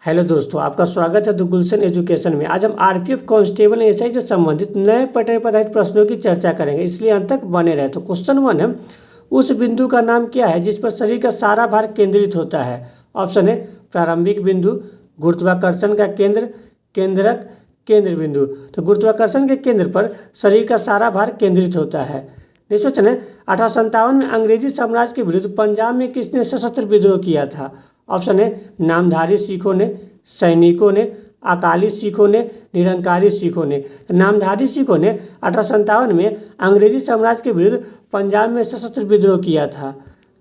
Hello दोस्तों, आपका स्वागत है द गुलशन एजुकेशन में। आज हम आरपीएफ कांस्टेबल एसआई से संबंधित नए पैटर्न पर आधारित प्रश्नों की चर्चा करेंगे, इसलिए अंत तक बने रहे। तो क्वेश्चन 1 है, उस बिंदु का नाम क्या है जिस पर शरीर का सारा भार केंद्रित होता है? ऑप्शन है प्रारंभिक बिंदु, गुरुत्वाकर्षण का केंद्र, केंद्रक, केंद्र बिंदु। तो गुरुत्वाकर्षण के केंद्र पर शरीर का सारा भार केंद्रित होता है। नेक्स्ट क्वेश्चन है, 1857 में अंग्रेजी साम्राज्य के विरुद्ध पंजाब में किसने सशस्त्र विद्रोह किया था? ऑप्शन है नामधारी सिखों ने, सैनिकों ने, अकाली सिखों ने, निरंकारी सिखों ने। नामधारी सिखों ने 1857 में अंग्रेजी साम्राज्य के विरुद्ध पंजाब में सशस्त्र विद्रोह किया था।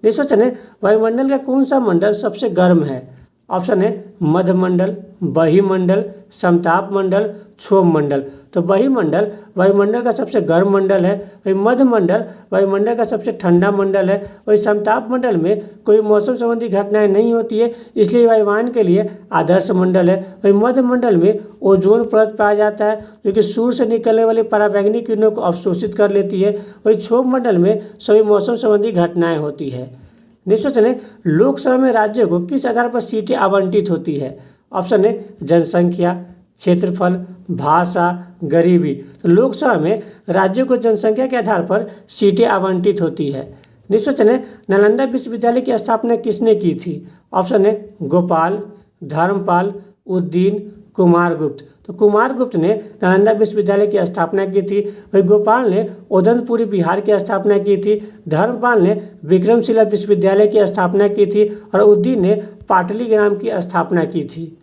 नेक्स्ट क्वेश्चन है, वायुमंडल का कौन सा मंडल सबसे गर्म है? ऑप्शन है मध्यमंडल, बहिमंडल, समताप मंडल, क्षोभ मंडल। तो बहिमंडल वायुमंडल का सबसे गर्म मंडल है, वही मध्यमंडल वायुमंडल का सबसे ठंडा मंडल है, वही समताप मंडल में कोई मौसम संबंधी घटनाएं नहीं होती है, इसलिए वायुयान के लिए आदर्श मंडल है। वही मध्यमंडल में ओजोन परत पाया जाता है जो कि सूर्य से निकलने वाली पराबैंगनी किरणों को अवशोषित कर लेती है। वही क्षोभ मंडल में सभी मौसम संबंधी घटनाएं होती है। नेक्स्ट क्वेश्चन है, लोकसभा में राज्यों को किस आधार पर सीटें आवंटित होती है? ऑप्शन है जनसंख्या, क्षेत्रफल, भाषा, गरीबी। तो लोकसभा में राज्यों को जनसंख्या के आधार पर सीटें आवंटित होती है। नेक्स्ट क्वेश्चन है, नालंदा विश्वविद्यालय की स्थापना किसने की थी? ऑप्शन है गोपाल, धर्मपाल, उद्दीन, कुमारगुप्त। तो कुमारगुप्त ने नालंदा विश्वविद्यालय की स्थापना की थी। वही गोपाल ने उदयपुरी बिहार की स्थापना की थी, धर्मपाल ने विक्रमशिला विश्वविद्यालय की स्थापना की थी और उद्दीन ने पाटलिग्राम की स्थापना की थी।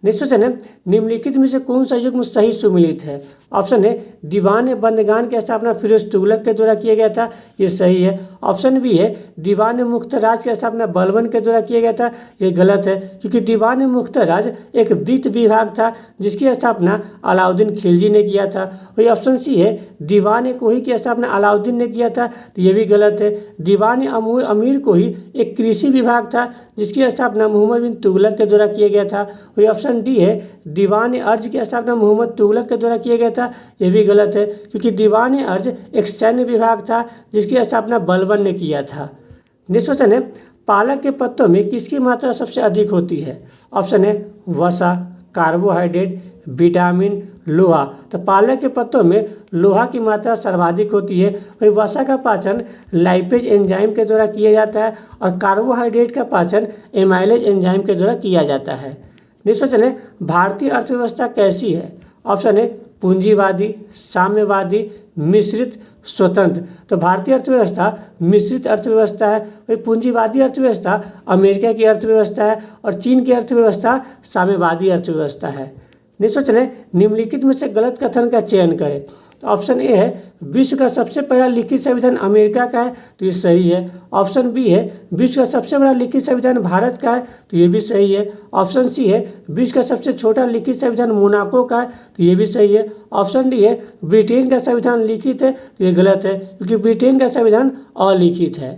नेक्स्ट क्वेश्चन है, निम्नलिखित में से कौन सा युग्म सही सुमिलित है? ऑप्शन है दीवान बंदगान की स्थापना फिरोज तुगलक के द्वारा किया गया था, ये सही है। ऑप्शन बी है दीवान मुख्तराज की स्थापना बलबन के द्वारा किया गया था, ये गलत है, क्योंकि दीवान मुख्तराज एक वित्त विभाग था जिसकी स्थापना अलाउद्दीन खिलजी ने किया था। वही ऑप्शन सी है दीवान कोही की स्थापना अलाउद्दीन ने किया था, तो ये भी गलत है। दीवान अमीर कोही एक कृषि विभाग था जिसकी स्थापना मोहम्मद बिन तुगलक के द्वारा किया गया था। वही ऑप्शन डी है दीवान अर्ज की स्थापना मोहम्मद तुगलक के द्वारा किया गया था, यह भी गलत है, क्योंकि दीवान अर्ज एक सैन्य विभाग था जिसकी स्थापना बलबन ने किया था। नेक्स्ट क्वेश्चन है, पालक के पत्तों में किसकी मात्रा सबसे अधिक होती है? ऑप्शन है वसा, कार्बोहाइड्रेट, विटामिन, लोहा। तो पालक के पत्तों में लोहा की मात्रा सर्वाधिक होती है। वही वसा का पाचन लाइपेज एंजाइम के द्वारा किया जाता है और कार्बोहाइड्रेट का पाचन एमाइलेज एंजाइम के द्वारा किया जाता है। नेक्स्ट क्वेश्चन है, भारतीय अर्थव्यवस्था कैसी है? ऑप्शन है पूंजीवादी, साम्यवादी, मिश्रित, स्वतंत्र। तो भारतीय अर्थव्यवस्था मिश्रित अर्थव्यवस्था है। वही पूंजीवादी अर्थव्यवस्था अमेरिका की अर्थव्यवस्था है और चीन की अर्थव्यवस्था साम्यवादी अर्थव्यवस्था है। नेक्स्ट क्वेश्चन है, निम्नलिखित में से गलत कथन का चयन करें। तो ऑप्शन ए है विश्व का सबसे पहला लिखित संविधान अमेरिका का है, तो ये सही है। ऑप्शन बी है विश्व का सबसे बड़ा लिखित संविधान भारत का है, तो ये भी सही है। ऑप्शन सी है विश्व का सबसे छोटा लिखित संविधान मोनाको का है, तो ये भी सही है। ऑप्शन डी है ब्रिटेन का संविधान लिखित है, तो ये गलत है, क्योंकि ब्रिटेन का संविधान अलिखित है।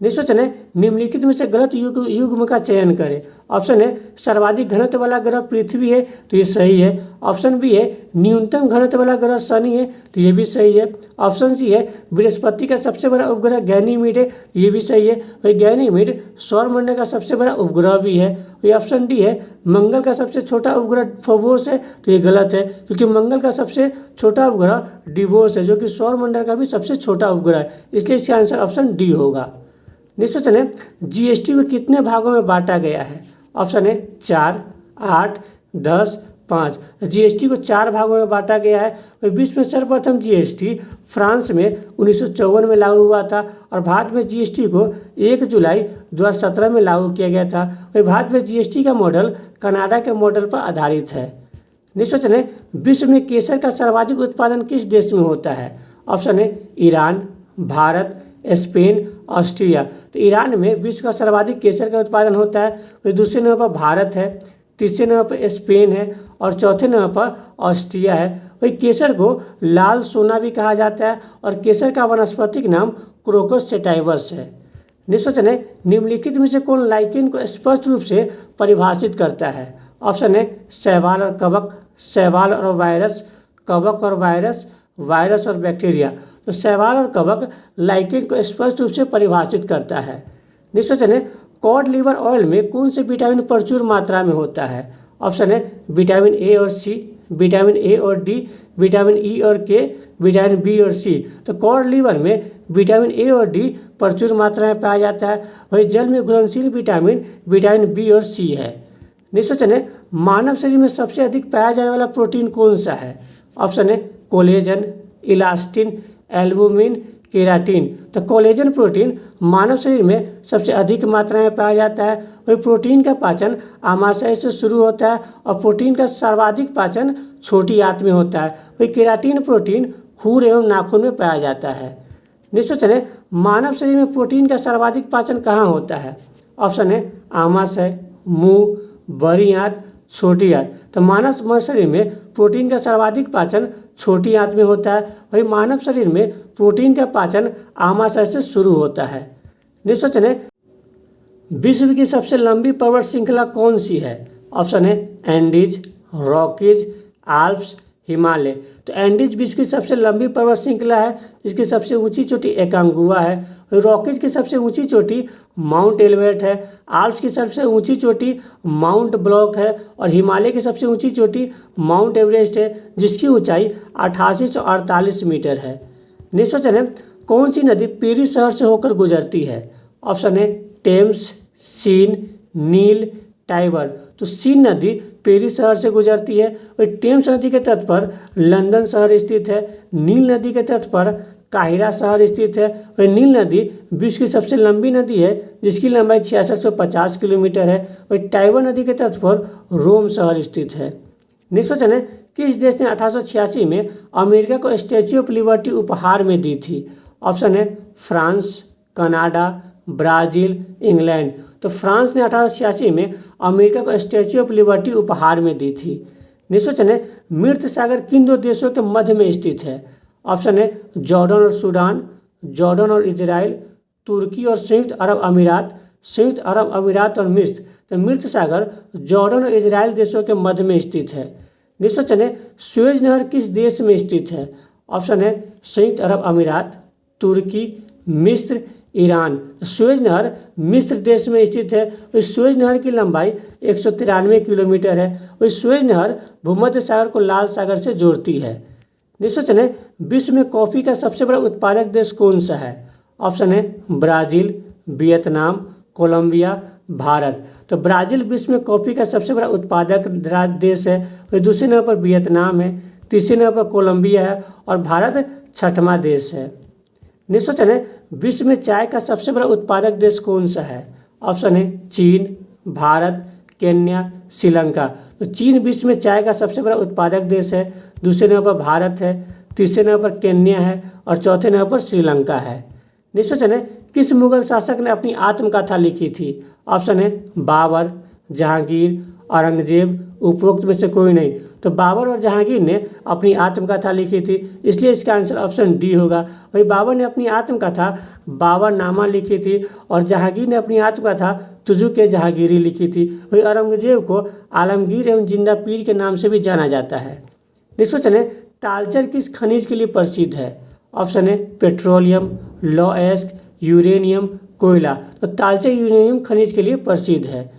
नेक्स्ट क्वेश्चन है, निम्नलिखित में से गलत युग्म का चयन करें। ऑप्शन है सर्वाधिक घनत्व वाला ग्रह पृथ्वी है, तो ये सही है। ऑप्शन बी है न्यूनतम घनत्व वाला ग्रह शनि है, तो ये भी सही है। ऑप्शन सी है बृहस्पति का सबसे बड़ा उपग्रह गैनीमीड है, तो ये भी सही है। वही गैनीमीड सौरमंडल का सबसे बड़ा उपग्रह भी है। वही ऑप्शन डी है मंगल का सबसे छोटा उपग्रह फोबोस है, तो ये गलत है, क्योंकि मंगल का सबसे छोटा उपग्रह डिवोस है जो कि सौरमंडल का भी सबसे छोटा उपग्रह है, इसलिए इसका आंसर ऑप्शन डी होगा। नेक्स्ट क्वेश्चन है, जीएसटी को कितने भागों में बांटा गया है? ऑप्शन है 4, 8, 10, 5। जीएसटी को 4 भागों में बांटा गया है। विश्व में सर्वप्रथम जीएसटी फ्रांस में 1954 में लागू हुआ था और भारत में जीएसटी को 1 जुलाई 2017 में लागू किया गया था। वही भारत में जीएसटी का मॉडल कनाडा के मॉडल पर आधारित है। नेक्स्ट क्वेश्चन है, विश्व में केसर का सर्वाधिक उत्पादन किस देश में होता है? ऑप्शन है ईरान, भारत, स्पेन, ऑस्ट्रिया। तो ईरान में विश्व का सर्वाधिक केसर का उत्पादन होता है। वही दूसरे नंबर पर भारत है, तीसरे नंबर पर स्पेन है और चौथे नंबर पर ऑस्ट्रिया है। वही केसर को लाल सोना भी कहा जाता है और केसर का वानस्पतिक नाम क्रोकस सेटाइवस है। नेक्स्ट क्वेश्चन है, निम्नलिखित में से कौन लाइकेन को स्पष्ट रूप से परिभाषित करता है? ऑप्शन है शैवाल और कवक, शैवाल और वायरस, कवक और वायरस, वायरस और बैक्टीरिया। तो शैवाल और कवक लाइकेन को स्पष्ट रूप से परिभाषित करता है। नेक्स्ट क्वेश्चन है, कॉड लिवर ऑयल में कौन से विटामिन प्रचुर मात्रा में होता है? ऑप्शन है विटामिन ए और सी, विटामिन ए और डी, विटामिन ई और के, विटामिन बी और सी। तो कॉड लीवर में विटामिन ए और डी प्रचुर मात्रा में पाया जाता है। वही जल में घुलनशील विटामिन विटामिन बी और सी है। नेक्स्ट क्वेश्चन है मानव शरीर में सबसे अधिक पाया जाने वाला प्रोटीन कौन सा है? ऑप्शन है कोलेजन, इलास्टिन, एल्बुमिन, केराटिन। तो कोलेजन प्रोटीन मानव शरीर में सबसे अधिक मात्रा में पाया जाता है। वही प्रोटीन का पाचन आमाशय से शुरू होता है और प्रोटीन का सर्वाधिक पाचन छोटी आंत में होता है। वही केराटिन प्रोटीन खूर एवं नाखून में पाया जाता है। नेक्स्ट क्वेश्चन है मानव शरीर में प्रोटीन का सर्वाधिक पाचन कहाँ होता है? ऑप्शन है आमाशय, मुंह, बड़ी आंत, छोटी आंत। तो मानव शरीर में प्रोटीन का सर्वाधिक पाचन छोटी आंत में होता है। वही मानव शरीर में प्रोटीन का पाचन आमाशय से शुरू होता है। नेक्स्ट क्वेश्चन है विश्व की सबसे लंबी पर्वत श्रृंखला कौन सी है? ऑप्शन है एंडीज, रॉकीज, आल्प्स, हिमालय। तो एंडीज विश्व की सबसे लंबी पर्वत श्रृंखला है जिसकी सबसे ऊंची चोटी एकांगुआ है। रॉकीज की सबसे ऊंची चोटी माउंट एल्बर्ट है। आल्प्स की सबसे ऊंची चोटी माउंट ब्लॉक है और हिमालय की सबसे ऊंची चोटी माउंट एवरेस्ट है जिसकी ऊंचाई 8848 मीटर है। नेक्स्ट क्वेश्चन है कौन सी नदी पेरिस शहर से होकर गुजरती है? ऑप्शन है टेम्स, सीन, नील, टाइबर। तो सीन नदी पेरिस शहर से गुजरती है। और टेम्स नदी के तट पर लंदन शहर स्थित है। नील नदी के तट पर काहिरा शहर स्थित है। और नील नदी विश्व की सबसे लंबी नदी है जिसकी लंबाई 6650 किलोमीटर है। और टाइबर नदी के तट पर रोम शहर स्थित है। नेक्स्ट क्वेश्चन है किस देश ने 1886 में अमेरिका को स्टैच्यू ऑफ लिबर्टी उपहार में दी थी? ऑप्शन है फ्रांस, कनाडा, ब्राज़ील, इंग्लैंड। तो फ्रांस ने 1886 में अमेरिका को स्टैच्यू ऑफ लिबर्टी उपहार में दी थी। नेक्स्ट क्वेश्चन है मृत सागर किन दो देशों के मध्य में स्थित है? ऑप्शन है जॉर्डन और सूडान, जॉर्डन और इजराइल, तुर्की और संयुक्त अरब अमीरात, संयुक्त अरब अमीरात और मिस्र। तो मृत सागर जॉर्डन और इजराइल देशों के मध्य में स्थित है। नेक्स्ट क्वेश्चन है सुएज नहर किस देश में स्थित है? ऑप्शन है संयुक्त अरब अमीरात, तुर्की, मिस्र, ईरान। सुएज नहर मिस्र देश में स्थित है। इस सुएज नहर की लंबाई 193 किलोमीटर है। इस सुएज नहर भूमध्य सागर को लाल सागर से जोड़ती है। नेक्स्ट क्वेश्चन है विश्व में कॉफ़ी का सबसे बड़ा उत्पादक देश कौन सा है? ऑप्शन है ब्राज़ील, वियतनाम, कोलंबिया, भारत। तो ब्राज़ील विश्व में कॉफ़ी का सबसे बड़ा उत्पादक देश है। वही दूसरे नंबर पर वियतनाम है, तीसरे नंबर पर कोलंबिया है और भारत छठवां देश है। नेक्स्ट क्वेश्चन है विश्व में चाय का सबसे बड़ा उत्पादक देश कौन सा है? ऑप्शन है चीन, भारत, केन्या, श्रीलंका। तो चीन विश्व में चाय का सबसे बड़ा उत्पादक देश है। दूसरे नंबर पर भारत है, तीसरे नंबर पर केन्या है और चौथे नंबर पर श्रीलंका है। नेक्स्ट क्वेश्चन है किस मुगल शासक ने अपनी आत्मकथा लिखी थी? ऑप्शन है बाबर, जहांगीर, औरंगजेब, उपरोक्त में से कोई नहीं। तो बाबर और जहांगीर ने अपनी आत्मकथा लिखी थी, इसलिए इसका आंसर ऑप्शन डी होगा। वही बाबर ने अपनी आत्मकथा बाबरनामा लिखी थी और जहांगीर ने अपनी आत्मकथा तुजुक-ए जहांगीरी लिखी थी। वही औरंगजेब को आलमगीर एवं जिंदा पीर के नाम से भी जाना जाता है। नेक्स्ट क्वेश्चन है तालचेर किस खनिज के लिए प्रसिद्ध है? ऑप्शन है पेट्रोलियम, लौह-अयस्क, यूरेनियम, कोयला। तो तालचेर यूरेनियम खनिज के लिए प्रसिद्ध है।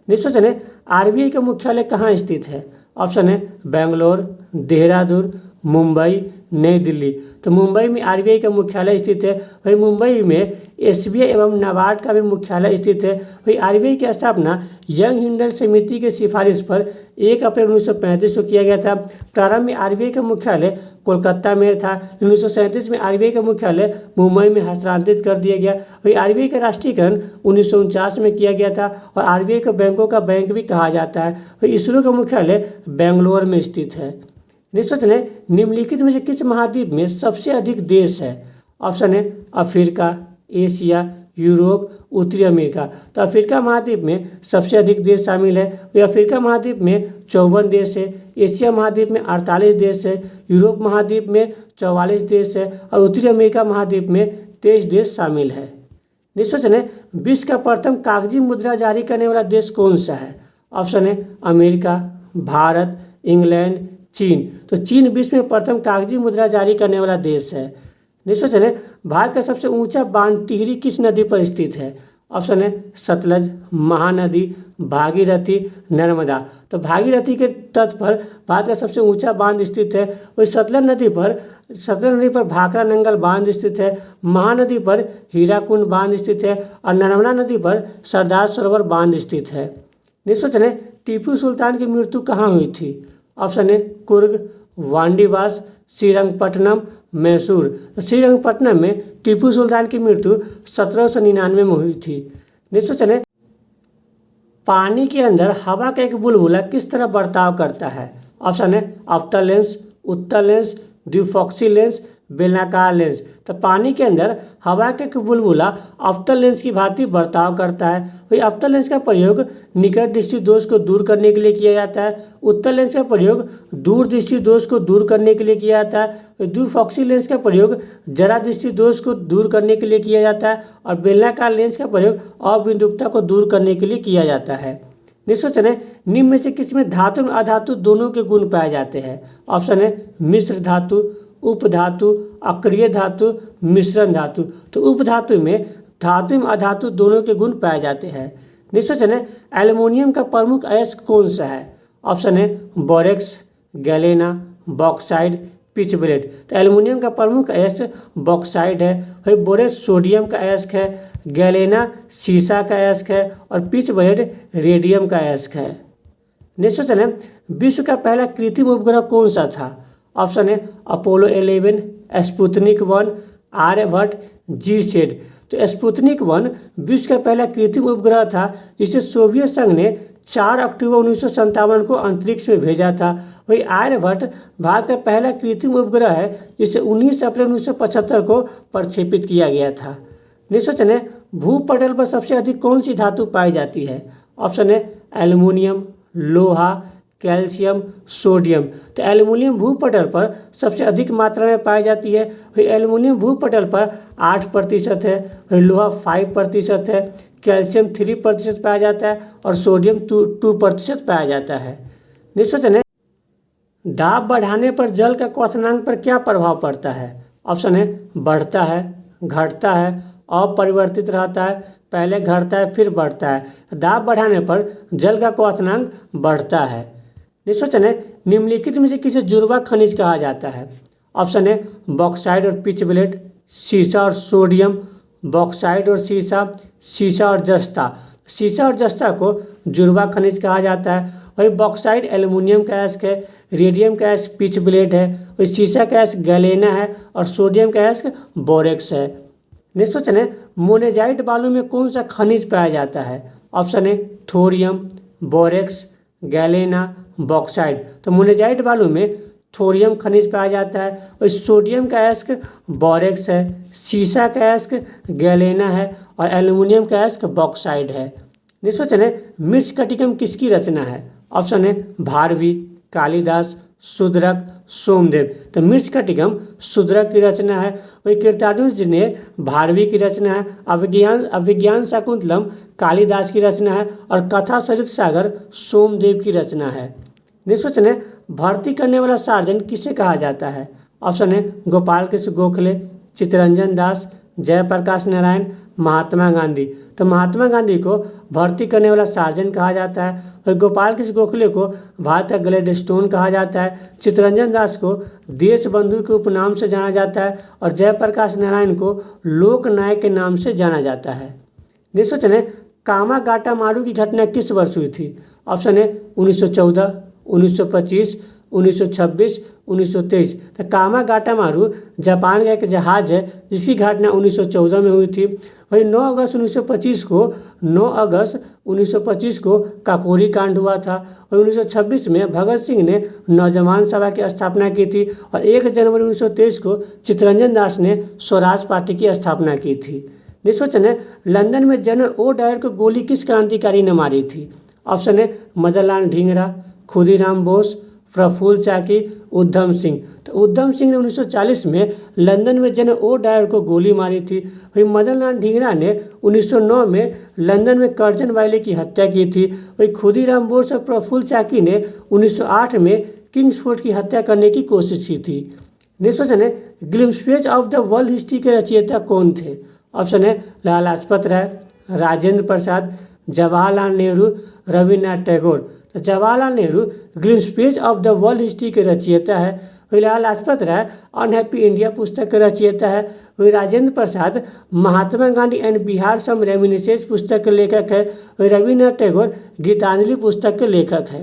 नेक्स्ट क्वेश्चन है आरबीआई का मुख्यालय कहाँ स्थित है? ऑप्शन है बेंगलोर, देहरादून, मुंबई, नई दिल्ली। तो मुंबई में आरबीआई का मुख्यालय स्थित है। वही मुंबई में एसबीआई एवं नाबार्ड का भी मुख्यालय स्थित है। वही आरबीआई की स्थापना यंग इंडियन समिति की सिफारिश पर 1 अप्रैल 1935 को किया गया था। प्रारंभ में आरबीआई का मुख्यालय कोलकाता में था। 1937 में आरबीआई का मुख्यालय मुंबई में हस्तांतरित कर दिया गया। वही आरबीआई का राष्ट्रीयकरण 1949 में किया गया था और आरबीआई को बैंकों का बैंक भी कहा जाता है। वही इसरो का मुख्यालय बेंगलोर में स्थित है। नेक्स्ट क्वेश्चन है निम्नलिखित में से किस महाद्वीप में सबसे अधिक देश है? ऑप्शन है अफ्रीका, एशिया, यूरोप, उत्तरी अमेरिका। तो अफ्रीका महाद्वीप में सबसे अधिक देश शामिल है। वही अफ्रीका महाद्वीप में 54 देश है, एशिया महाद्वीप में 48 देश है, यूरोप महाद्वीप में 44 देश है और उत्तरी अमेरिका महाद्वीप में 23 देश शामिल है। नेक्स्ट क्वेश्चन है विश्व का प्रथम कागजी मुद्रा जारी करने वाला देश कौन सा है? ऑप्शन है अमेरिका, भारत, इंग्लैंड, चीन। तो चीन विश्व में प्रथम कागजी मुद्रा जारी करने वाला देश है। नेक्स्ट क्वेश्चन है भारत का सबसे ऊंचा बांध टिहरी किस नदी पर स्थित है? ऑप्शन है सतलज, महानदी, भागीरथी, नर्मदा। तो भागीरथी के तट पर भारत का सबसे ऊंचा बांध स्थित है। वही सतलज नदी पर भाखड़ा नंगल बांध स्थित है। महानदी पर हीराकुंड बांध स्थित है और नर्मदा नदी पर सरदार सरोवर बांध स्थित है। नेक्स्ट क्वेश्चन है टीपू सुल्तान की मृत्यु कहाँ हुई थी? ऑप्शन है कुर्ग, वांडीवास, श्रीरंगपट्टनम, मैसूर। तो श्रीरंगपट्टनम में टीपू सुल्तान की मृत्यु 1799 में हुई थी। नेक्स्ट क्वेश्चन है पानी के अंदर हवा का एक बुलबुला किस तरह बर्ताव करता है? ऑप्शन है अवतल लेंस, उत्तल लेंस, द्विफॉक्सी लेंस, बेलनाकार लेंस। तो पानी के अंदर हवा का एक बुलबुला अवतल लेंस की भांति बर्ताव करता है। वही अवतल लेंस का प्रयोग निकट दृष्टि दोष को दूर करने के लिए किया जाता है। उत्तल लेंस का प्रयोग दूर दृष्टि दोष को दूर करने के लिए किया जाता है। द्विफॉक्सी लेंस का प्रयोग जरा दृष्टि दोष को दूर करने के लिए किया जाता है और बेलनाकार लेंस का प्रयोग अबिंदुकता को दूर करने के लिए किया जाता है। नेक्स्ट क्वेश्चन है निम्न में से किसमें धातु और अधातु दोनों के गुण पाए जाते हैं? ऑप्शन है मिश्र धातु, उपधातु, अक्रिय धातु, मिश्रण धातु। तो उपधातु में धातु एवं अधातु दोनों के गुण पाए जाते हैं। नेक्स्ट क्वेश्चन है एल्युमिनियम का प्रमुख अयस्क कौन सा है? ऑप्शन है borax, galena, bauxite, pitch blade. तो एल्युमिनियम का प्रमुख अयस्क बॉक्साइड है। वही बोरेक्स सोडियम का अयस्क है, गैलेना सीसा का अयस्क है और पिच ब्लेड रेडियम का अयस्क है। नेक्स्ट क्वेश्चन है विश्व का पहला कृत्रिम उपग्रह कौन सा था? ऑप्शन है अपोलो 11, स्पुतनिक 1, आर्यभट्ट, जीसैट। तो स्पुतनिक 1 विश्व का पहला कृत्रिम उपग्रह था जिसे सोवियत संघ ने 4 अक्टूबर 1957 को अंतरिक्ष में भेजा था। वही आर्यभट्ट भारत का पहला कृत्रिम उपग्रह है जिसे 19 अप्रैल 1975 को प्रक्षेपित किया गया था। नेक्स्ट क्वेश्चन है भूपटल पर सबसे अधिक कौन सी धातु पाई जाती है? ऑप्शन है एल्युमिनियम, लोहा, कैल्शियम, सोडियम। तो एल्युमिनियम भूपटल पर सबसे अधिक मात्रा में पाई जाती है। वही एल्युमिनियम भूपटल पर 8% है, वही लोहा 5% है, कैल्शियम 3% पाया जाता है और सोडियम 2% पाया जाता है। नेक्स्ट क्वेश्चन है दाब बढ़ाने पर जल का क्वथनांक पर क्या प्रभाव पड़ता है? ऑप्शन है बढ़ता है, घटता है, अपरिवर्तित रहता है, पहले घटता है फिर बढ़ता है। दाब बढ़ाने पर जल का क्वथनांक बढ़ता है। नेक्स्ट क्वेश्चन है निम्नलिखित में से किसे जुड़वा खनिज कहा जाता है? ऑप्शन है बॉक्साइड और पिच ब्लेड, सीसा और सोडियम, बॉक्साइड और सीसा, सीसा और जस्ता। सीसा और जस्ता को जुड़वा खनिज कहा जाता है। वही बॉक्साइड एल्युमिनियम का अयस्क है, रेडियम का अयस्क पिच ब्लेड है, वही सीसा का अयस्क गैलेना है और सोडियम का अयस्क बोरेक्स है। नेक्स्ट क्वेश्चन है मोनेजाइट बालू में कौन सा खनिज पाया जाता है? ऑप्शन है थोरियम, बोरेक्स, गैलेना, बॉक्साइड। तो मोनेजाइट बालू में थोरियम खनिज पाया जाता है और सोडियम का अयस्क बोरेक्स है, सीसा का अयस्क गैलेना है और एल्युमिनियम का अयस्क बॉक्साइड है। नेक्स्ट क्वेश्चन है मृच्छकटिकम किसकी रचना है? ऑप्शन है भारवी, कालिदास, शूद्रक, सोमदेव। तो मृच्छकटिकम शूद्रक की रचना है। वही कीर्तार्जुन जी ने भारवी की रचना है। अभिज्ञान शाकुंतलम कालिदास की रचना है और कथा सरित सागर सोमदेव की रचना है। नेक्स्ट क्वेश्चन है भर्ती करने वाला सार्जन किसे कहा जाता है? ऑप्शन है गोपाल कृष्ण गोखले, चित्तरंजन दास, जयप्रकाश नारायण, महात्मा गांधी। तो महात्मा गांधी को भर्ती करने वाला सार्जन कहा जाता है। और गोपाल कृष्ण गोखले को भारत का ग्लैडस्टोन कहा जाता है। चित्तरंजन दास को देश बंधु के उपनाम से जाना जाता है और जयप्रकाश नारायण को लोक नायक के नाम से जाना जाता है। नेक्स्ट क्वेश्चन है कामागाटा मारू की घटना किस वर्ष हुई थी? ऑप्शन है 1914, 1925, 1926, 1923। तो कामागाटा मारू जापान का एक जहाज है जिसकी घटना 1914 में हुई थी। वही 9 अगस्त 1925 को काकोरी कांड हुआ था और 1926 में भगत सिंह ने नौजवान सभा की स्थापना की थी और 1 जनवरी 1923 को चित्तरंजन दास ने स्वराज पार्टी की स्थापना की थी। नेक्स्ट क्वेश्चन है लंदन में जनरल ओ डायर को गोली किस क्रांतिकारी ने मारी थी? ऑप्शन है मदनलाल ढींगरा, खुदीराम बोस, प्रफुल्ल चाकी, उधम सिंह। तो उधम सिंह ने 1940 में लंदन में जनरल ओ डायर को गोली मारी थी। वही मदनलाल ढींगरा ने 1909 में लंदन में कर्जन वायले की हत्या की थी। वही खुदीराम बोस और प्रफुल्ल चाकी ने 1908 में किंग्सफोर्ड की हत्या करने की कोशिश की थी। नेक्स्ट क्वेश्चन है glimpse page of the world history के रचयिता कौन थे? ऑप्शन है लाला लाजपत राय, राजेंद्र प्रसाद, जवाहरलाल नेहरू, रविन्द्रनाथ टैगोर। तो Jawaharlal Nehru glimpses of the world history के रचयिता है। वही लाला लाजपत राय अनहैप्पी इंडिया पुस्तक के रचयिता है। वही Rajendra Prasad Mahatma Gandhi and Bihar some reminiscence पुस्तक के लेखक है। वही रविन्द्रनाथ टैगोर गीतांजलि पुस्तक के लेखक है।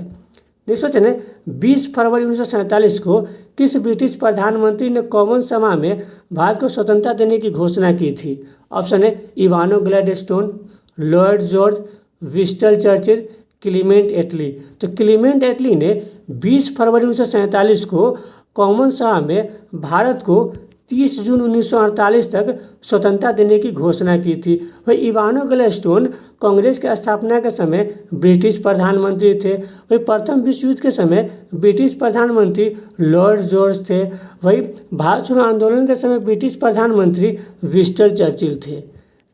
नेक्स्ट क्वेश्चन है 20 फरवरी 1947 को किस ब्रिटिश प्रधानमंत्री ने कॉमन सभा में भारत को स्वतंत्रता देने की घोषणा की थी? ऑप्शन है इवानो Gladstone, Lord George, Winston Churchill, Clement Attlee. तो क्लीमेंट एटली ने 20 फरवरी 1947 को कॉमन सभा में भारत को 30 जून 1948 तक स्वतंत्रता देने की घोषणा की थी। वही इवानो ग्लैडस्टोन कांग्रेस की स्थापना के समय ब्रिटिश प्रधानमंत्री थे। वही प्रथम विश्व युद्ध के समय ब्रिटिश प्रधानमंत्री लॉर्ड जॉर्ज थे। वही भारत छोड़ो आंदोलन के समय ब्रिटिश प्रधानमंत्री विंस्टन चर्चिल थे।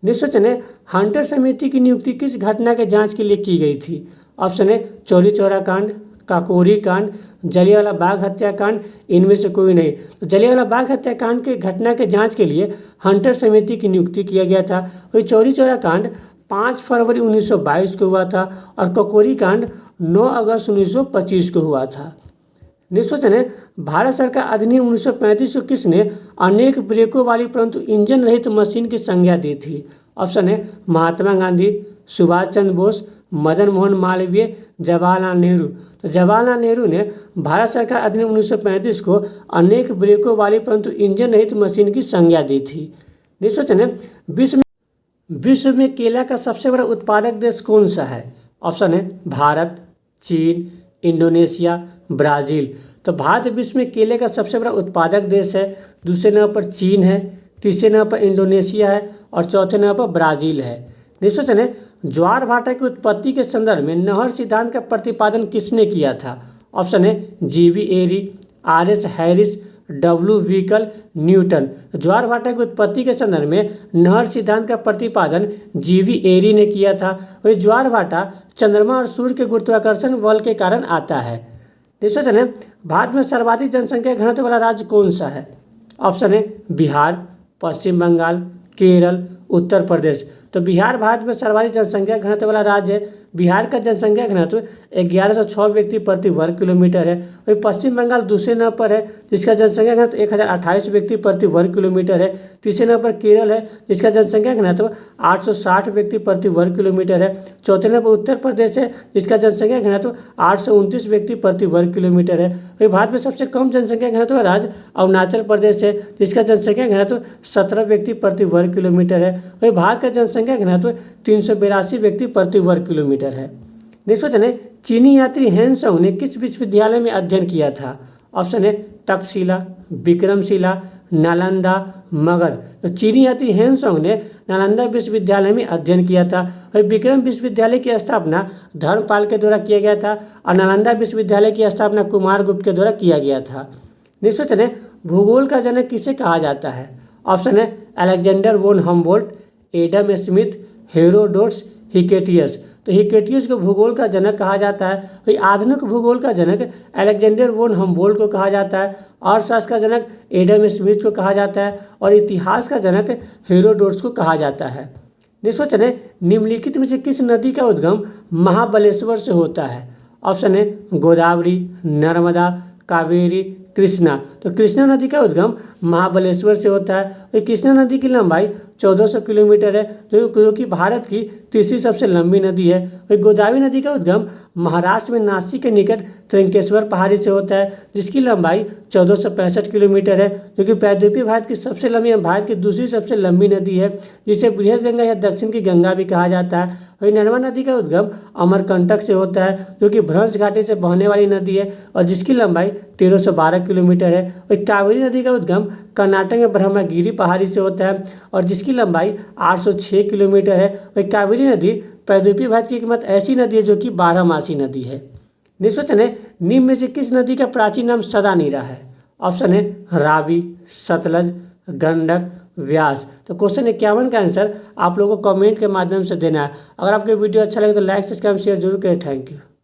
नेक्स्ट क्वेश्चन है हंटर समिति की नियुक्ति किस घटना के जांच के लिए की गई थी? ऑप्शन है चौरी चौरा कांड, काकोरी कांड, जलियांवाला बाग हत्याकांड, इनमें से कोई नहीं। तो जलियांवाला बाग हत्याकांड के घटना के जांच के लिए हंटर समिति की नियुक्ति किया गया था। वही चौरी चौरा कांड 5 फरवरी 1922 को हुआ था और काकोरी कांड 9 अगस्त 1925 को हुआ था। नेक्स्ट क्वेश्चन है भारत सरकार अधिनियम 1935 को किसने अनेक ब्रेकों वाली परंतु इंजन रहित मशीन की संज्ञा दी थी? ऑप्शन है महात्मा गांधी, सुभाष चंद्र बोस, मदन मोहन मालवीय, जवाहरलाल नेहरू। तो जवाहरलाल नेहरू ने भारत सरकार अधिनियम 1935 को अनेक ब्रेकों वाली परंतु इंजन रहित मशीन की संज्ञा दी थी। नेक्स्ट क्वेश्चन है विश्व में केला का सबसे बड़ा उत्पादक देश कौन सा है? ऑप्शन है भारत, चीन, इंडोनेशिया, ब्राज़ील। तो भारत विश्व में केले का सबसे बड़ा उत्पादक देश है। दूसरे नंबर पर चीन है, तीसरे नंबर पर इंडोनेशिया है और चौथे नंबर पर ब्राज़ील है। नेक्स्ट क्वेश्चन है ज्वार भाटा की उत्पत्ति के संदर्भ में नहर सिद्धांत का प्रतिपादन किसने किया था? ऑप्शन है जीवी एरी, आर.एस. हैरिस, डब्ल्यू विकल, न्यूटन। ज्वार भाटा की उत्पत्ति के संदर्भ में नहर सिद्धांत का प्रतिपादन जीवी एरी ने किया था। वही ज्वार भाटा चंद्रमा और सूर्य के गुरुत्वाकर्षण बल के कारण आता है। नेक्स्ट क्वेश्चन है भारत में सर्वाधिक जनसंख्या घनत्व वाला राज्य कौन सा है? ऑप्शन है बिहार, पश्चिम बंगाल, केरल, उत्तर प्रदेश। तो बिहार भारत में सर्वाधिक जनसंख्या घनत्व वाला राज्य है। बिहार का जनसंख्या घनत्व 1106 व्यक्ति प्रति वर्ग किलोमीटर है। वही पश्चिम बंगाल दूसरे नंबर पर है जिसका जनसंख्या घनत्व 1028 व्यक्ति प्रति वर्ग किलोमीटर है। तीसरे नंबर पर केरल है जिसका जनसंख्या घनत्व 860 व्यक्ति प्रति वर्ग किलोमीटर है। चौथे नंबर पर उत्तर प्रदेश है जिसका जनसंख्या घनत्व 829 व्यक्ति प्रति वर्ग किलोमीटर है। वही भारत में सबसे कम जनसंख्या घनत्व वाला राज्य अरुणाचल प्रदेश है जिसका जनसंख्या घनत्व 17 व्यक्ति प्रति वर्ग किलोमीटर है। वही भारत का जनसंख्या घनत्व 382 व्यक्ति प्रति वर्ग किलोमीटर है। नेक्स्ट क्वेश्चन है चीनी यात्री हेनसोंग ने किस विश्वविद्यालय में अध्ययन किया था? ऑप्शन है तक्षशिला, विक्रमशिला, नालंदा, मगध। तो चीनी यात्री हेनसोंग ने नालंदा विश्वविद्यालय में अध्ययन किया था। और विक्रम विश्वविद्यालय की स्थापना धर्मपाल के द्वारा किया गया था और नालंदा विश्वविद्यालय की स्थापना कुमारगुप्त के द्वारा किया गया था। नेक्स्ट क्वेश्चन है भूगोल का जनक किसे कहा जाता है? ऑप्शन है अलेक्जेंडर वोन Humboldt, Adam Smith, Herodotus, Hecataeus. तो हिकेटियस को भूगोल का जनक कहा जाता है। वही आधुनिक भूगोल का जनक अलेक्जेंडर वोन हम्बोल्ट को कहा जाता है। अर्थशास्त्र का जनक एडम स्मिथ को कहा जाता है और इतिहास का जनक हेरोडोटस को कहा जाता है। नेक्स्ट क्वेश्चन है निम्नलिखित में से किस नदी का उद्गम महाबलेश्वर से होता है? ऑप्शन है गोदावरी, नर्मदा, कावेरी, कृष्णा। तो कृष्णा नदी का उद्गम महाबलेश्वर से होता है। वही कृष्णा नदी की लंबाई 1400 किलोमीटर है जो कि भारत की तीसरी सबसे लंबी नदी है। वही गोदावरी नदी का उद्गम महाराष्ट्र में नासिक के निकट त्र्यंकेश्वर पहाड़ी से होता है जिसकी लंबाई 1465 किलोमीटर है जो कि प्रायद्वीपीय भारत की सबसे लंबी भारत की दूसरी सबसे लंबी नदी है जिसे बृहद गंगा या दक्षिण की गंगा भी कहा जाता है। वही नर्मदा नदी का उद्गम अमरकंटक से होता है जो कि भ्रंश घाटी से बहने वाली नदी है और जिसकी लंबाई 1312 किलोमीटर है। वही कावेरी नदी का उद्गम कर्नाटक में ब्रह्मगिरी पहाड़ी से होता है और जिसकी लंबाई 806 किलोमीटर है। वही कावेरी नदी प्रायद्वीपीय भारत की एकमात्र ऐसी नदी है जो कि 12मासी नदी है। नेक्स्ट क्वेश्चन है निम्न में से किस नदी का प्राचीन नाम सदानीरा है? ऑप्शन है रावी, सतलज, गंडक, व्यास। तो क्वेश्चन 51 का आंसर आप लोगों को कमेंट के माध्यम से देना है। अगर आपको वीडियो अच्छा लगे तो लाइक, सब्सक्राइब, शेयर जरूर करें। Thank you.